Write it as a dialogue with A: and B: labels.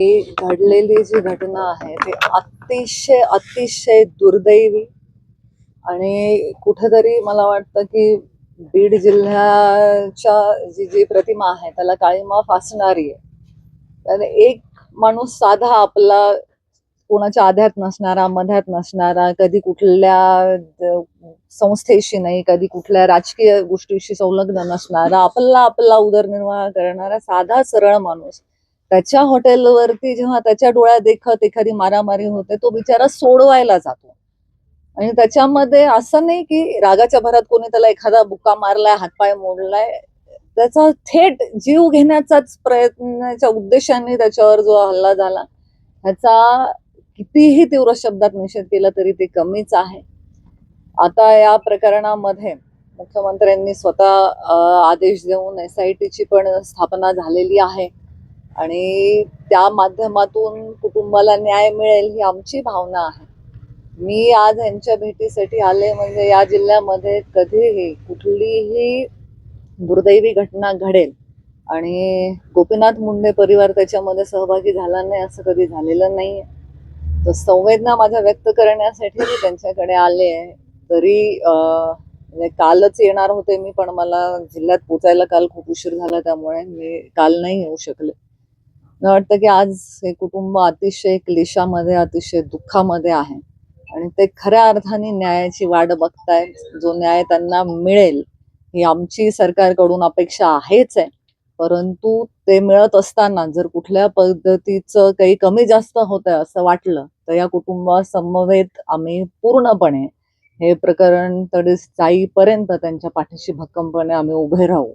A: घडलेली जी घटना आहे ती अतिशय अतिशय दुर्दैवी आणि कुठेतरी मला वाटतं की बीड जिल्ह्याच्या जी जी प्रतिमा आहे त्याला काळीमा फासणारी आहे. तर एक माणूस साधा आपला कोणाच्या आध्यात नसणारा, मध्यात नसणारा, कधी कुठल्या संस्थेशी नाही, कधी कुठल्या राजकीय गोष्टीशी संलग्न नसणारा, आपला उदरनिर्वाह करणारा साधा सरळ माणूस त्याच्या हॉटेलवरती जेव्हा त्याच्या डोळ्यात देखत एखादी मारामारी होते तो बिचारा सोडवायला जातो. आणि त्याच्यामध्ये असं नाही की रागाच्या भरात कोणी त्याला एखादा बुक्का मारलाय, हातपाय मोडलाय. त्याचा थेट जीव घेण्याचाच प्रयत्नाच्या उद्देशाने त्याच्यावर जो हल्ला झाला ह्याचा कितीही तीव्र शब्दात निषेध केला तरी ते कमीच आहे. आता या प्रकरणामध्ये मुख्यमंत्र्यांनी स्वतः आदेश देऊन SITची पण स्थापना झालेली आहे आणि त्या माध्यमातून कुटुंबाला न्याय मिळेल ही आमची भावना आहे. मी आज यांच्या भेटीसाठी आले म्हणजे या जिल्ह्यामध्ये कधीही कुठलीही दुर्दैवी घटना घडेल आणि गोपीनाथ मुंडे परिवार त्याच्यामध्ये सहभागी झाला नाही असं कधी झालेलं नाहीये. तर संवेदना माझ्या व्यक्त करण्यासाठी मी त्यांच्याकडे आले आहे. तरी म्हणजे कालच येणार होते मी, पण मला जिल्ह्यात पोचायला काल खूप उशीर झाला त्यामुळे मी काल नाही येऊ शकले. मला वाटतं की आज हे कुटुंब अतिशय क्लेशामध्ये, अतिशय दुःखामध्ये आहे आणि ते खऱ्या अर्थाने न्यायाची वाट बघतायत. जो न्याय त्यांना मिळेल ही आमची सरकारकडून अपेक्षा आहेच आहे. परंतु ते मिळत असताना जर कुठल्या पद्धतीचं काही कमी जास्त होतंय असं वाटलं तर या कुटुंबासमवेत आम्ही पूर्णपणे हे प्रकरण तडीस जाईपर्यंत त्यांच्या पाठीशी भक्कमपणे आम्ही उभे राहू.